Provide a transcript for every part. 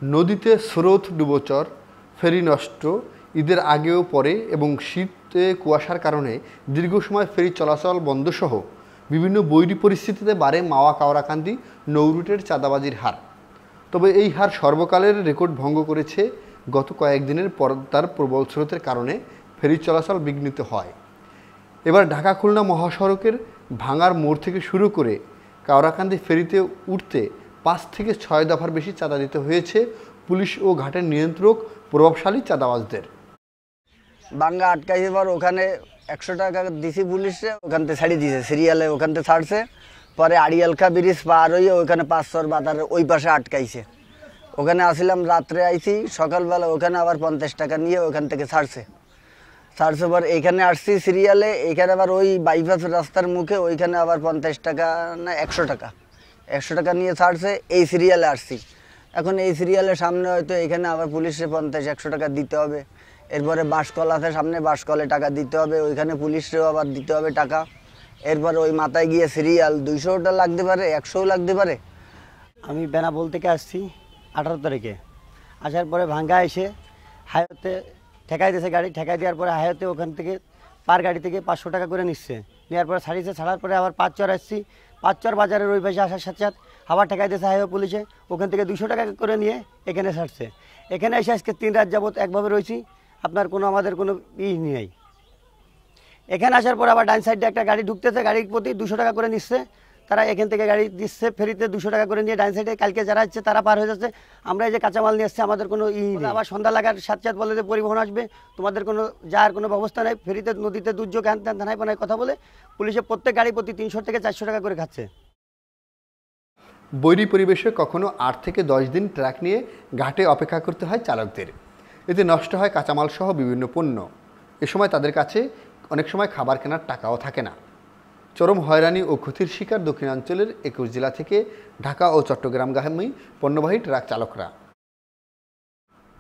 নদীতে স্রোত ডুবোচর, ফেরি নষ্ট, ঈদের আগেও পরে এবং শীতে কুয়াশার কারণে দীর্ঘ সময় ফেরি চলাচল বন্ধসহ বিভিন্ন বৈরী পরিস্থিতিতে বাড়ে মাওয়া কাওড়াকান্দি নৌরুটের চাঁদাবাজির হার। তবে এই হার সর্বকালের রেকর্ড ভঙ্গ করেছে গত কয়েকদিনের পদ্মার প্রবল স্রোতের কারণে ফেরি চলাচল বিঘ্নিত হয়। এবার ঢাকা খুলনা মহাসড়কের ভাঙার মোড় থেকে শুরু করে কাওড়াকান্দি ফেরিতে উঠতে 5 থেকে 6 দফার বেশি চাঁদা দিতে হয়েছে পুলিশ ও ঘাটের নিয়ন্ত্রক প্রভাবশালী চাঁদাবাজদের। বাঙ্গা আটকাইছে পর ওখানে 100 টাকা দিছি পুলিশে, ওখান থেকে ছাড়িয়ে দিয়েছে সিরিয়ালে, ওখান থেকে ছাড়ছে। পরে আড়িয়ালখা ব্রিজ পার হয়ে ওখানে 500 বাজারের ওই পাশে আটকাইছে। ওখানে আসলাম, রাত্রে আইছি, সকালবেলা ওখানে আবার 50 টাকা নিয়ে ওখান থেকে ছাড়ছে পর এইখানে আসছি সিরিয়ালে, এইখানে আবার ওই বাইপাস রাস্তার মুখে ওইখানে আবার 50 টাকা না 100 টাকা নিয়ে ছাড়ছে। এই সিরিয়ালে আসছি, এখন এই সিরিয়ালের সামনে হয়তো এখানে আবার পুলিশে 50-100 টাকা দিতে হবে। এরপরে বাঁশকল আছে সামনে, বাঁশকলে টাকা দিতে হবে, ওইখানে পুলিশেও আবার দিতে হবে টাকা। এরপরে ওই মাথায় গিয়ে সিরিয়াল 200টা লাগতে পারে, 100ও লাগতে পারে। আমি বেনাপোল থেকে আসছি 18 তারিখে। আসার পরে ভাঙ্গা এসে হাইওয়েতে ঠেকাই দিয়েছে গাড়ি, ঠেকাই দেওয়ার পরে হাইওয়েতে ওখান থেকে পার গাড়ি থেকে 500 টাকা করে নিচ্ছে। নেওয়ার পরে ছাড়িয়েছে, ছাড়ার পরে আবার 5 চর আসছি, 5 চর বাজারের ওই পাশে আসার সাথে সাথে আবার ঠেকাই দিয়েছে হাইওয়ে পুলিশে, ওখান থেকে 200 টাকা করে নিয়ে এখানে ছাড়ছে। এখানে এসে আজকে 3 রাত যাবত একভাবে রয়েছি, আপনার আমাদের কোনো নেই। এখানে আসার পর আবার ডান সাইডে একটা গাড়ি ঢুকতেছে, গাড়ির প্রতি 200 টাকা করে নিচ্ছে তারা। এখান থেকে গাড়ি দিচ্ছে ফেরিতে 200 টাকা করে নিয়ে ডান সাইডে, কালকে যারা আসছে তারা পার হয়ে যাচ্ছে। আমরা এই যে কাঁচামাল নিয়ে আসছি, আমাদের কোনো নেই। আবার সন্ধ্যা লাগার সাথে সাথে বলে যে পরিবহন আসবে, তোমাদের কোনো যাওয়ার কোনো ব্যবস্থা নেই। ফেরিতে নদীতে দুর্যোগ হ্যান ত্যান থানায় পানায় কথা বলে পুলিশে প্রত্যেক গাড়ি প্রতি 300 থেকে 400 টাকা করে খাচ্ছে। বৈরী পরিবেশে কখনো 8 থেকে 10 দিন ট্রাক নিয়ে ঘাটে অপেক্ষা করতে হয় চালকদের। এতে নষ্ট হয় কাঁচামাল সহ বিভিন্ন পণ্য। এ সময় তাদের কাছে অনেক সময় খাবার কেনার টাকাও থাকে না। চরম হয়রানি ও ক্ষতির শিকার দক্ষিণাঞ্চলের 21 জেলা থেকে ঢাকা ও চট্টগ্রামগামী পণ্যবাহী ট্রাক চালকরা।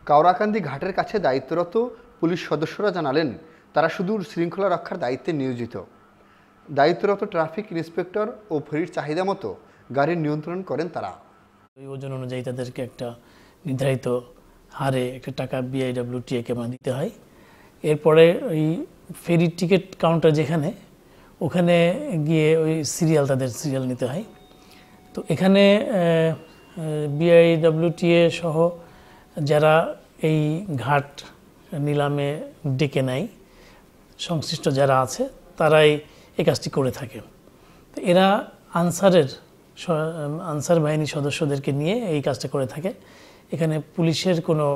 কাওড়াকান্দি ঘাটের কাছে দায়িত্বরত পুলিশ সদস্যরা জানালেন, তারা শুধু শৃঙ্খলা রক্ষার দায়িত্বে নিয়োজিত। দায়িত্বরত ট্রাফিক ইন্সপেক্টর ও ফেরির চাহিদা মতো গাড়ির নিয়ন্ত্রণ করেন তারা। ওই ওজন অনুযায়ী তাদেরকে একটা নির্ধারিত হারে একটা টাকা BIWTA-কে দিতে হয়। এরপরে ওই ফেরির টিকিট কাউন্টার যেখানে, ওখানে গিয়ে ওই তাদের সিরিয়াল নিতে হয়। তো এখানে BIWTA সহ যারা এই ঘাট নিলামে ডেকে নেয়, সংশ্লিষ্ট যারা আছে তারাই এই কাজটি করে থাকে। তো এরা আনসার বাহিনীর সদস্যদেরকে নিয়ে এই কাজটা করে থাকে। এখানে পুলিশের কোনো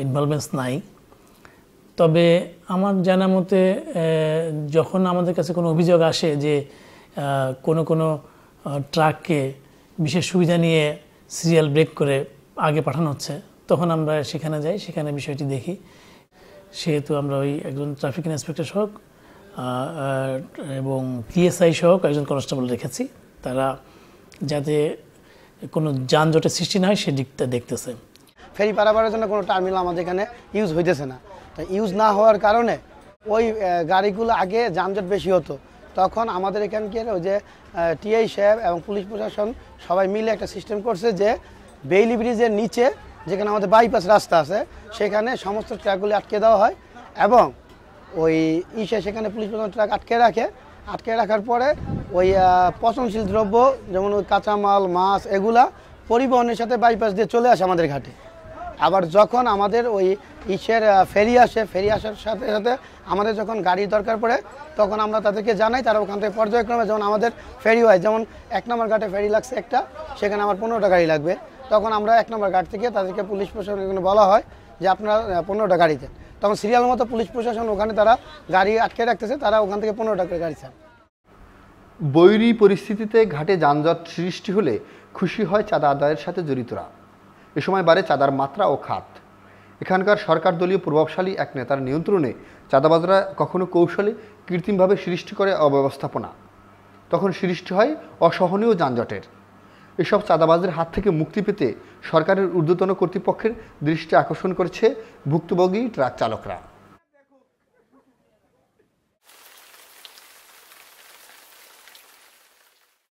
ইনভলভমেন্টস নাই। তবে আমার জানা মতে যখন আমাদের কাছে কোনো অভিযোগ আসে যে কোনো ট্রাককে বিশেষ সুবিধা নিয়ে সিরিয়াল ব্রেক করে আগে পাঠানো হচ্ছে, তখন আমরা সেখানে যাই, সেখানে বিষয়টি দেখি। সেহেতু আমরা ওই একজন ট্রাফিক ইন্সপেক্টর সহ এবং PSI সহ একজন কনস্টেবল রেখেছি, তারা যাতে কোনো যানজটের সৃষ্টি না হয় সেদিকটা দেখতেছে। ফেরি পারাপারের জন্য কোনো টার্মিনাল আমাদের এখানে ইউজ হইতেছে না। তো ইউজ না হওয়ার কারণে ওই গাড়িগুলো আগে যানজট বেশি হতো। তখন আমাদের এখানকার ওই যে TI সাহেব এবং পুলিশ প্রশাসন সবাই মিলে একটা সিস্টেম করছে যে বেইলি ব্রিজের নিচে যেখানে আমাদের বাইপাস রাস্তা আছে সেখানে সমস্ত ট্রাকগুলি আটকে দেওয়া হয় এবং ওই সেখানে পুলিশ প্রশাসন ট্রাক আটকে রাখার পরে ওই পচনশীল দ্রব্য যেমন ওই কাঁচামাল, মাছ, এগুলা পরিবহনের সাথে বাইপাস দিয়ে চলে আসে আমাদের ঘাটে। আবার যখন আমাদের ওই ফেরি আসার সাথে সাথে আমাদের যখন গাড়ি দরকার পড়ে তখন আমরা তাদেরকে জানাই, তারা ওখান থেকে পর্যায়ক্রমে যেমন আমাদের ফেরি হয়, যেমন 1 নম্বর ঘাটে ফেরি লাগছে একটা, সেখানে আমার 15টা গাড়ি লাগবে, তখন আমরা 1 নম্বর ঘাট থেকে তাদেরকে পুলিশ প্রশাসন বলা হয় যে আপনারা 15টা গাড়িতে, তখন সিরিয়াল মতো পুলিশ প্রশাসন ওখানে তারা গাড়ি আটকে রাখতেছে, তারা ওখান থেকে 15টা করে গাড়ি ছাড়ে। বৈরী পরিস্থিতিতে ঘাটে যানজট সৃষ্টি হলে খুশি হয় চাঁদা আদায়ের সাথে জড়িতরা। এ সময় বাড়ে চাঁদার মাত্রা ও খাত। এখানকার সরকার দলীয় প্রভাবশালী এক নেতার নিয়ন্ত্রণে চাঁদাবাজরা কখনো কৌশলে কৃত্রিমভাবে সৃষ্টি করে অব্যবস্থাপনা, তখন সৃষ্টি হয় অসহনীয় যানজটের। এসব চাঁদাবাজদের হাত থেকে মুক্তি পেতে সরকারের ঊর্ধ্বতন কর্তৃপক্ষের দৃষ্টি আকর্ষণ করেছে ভুক্তভোগী ট্রাক চালকরা।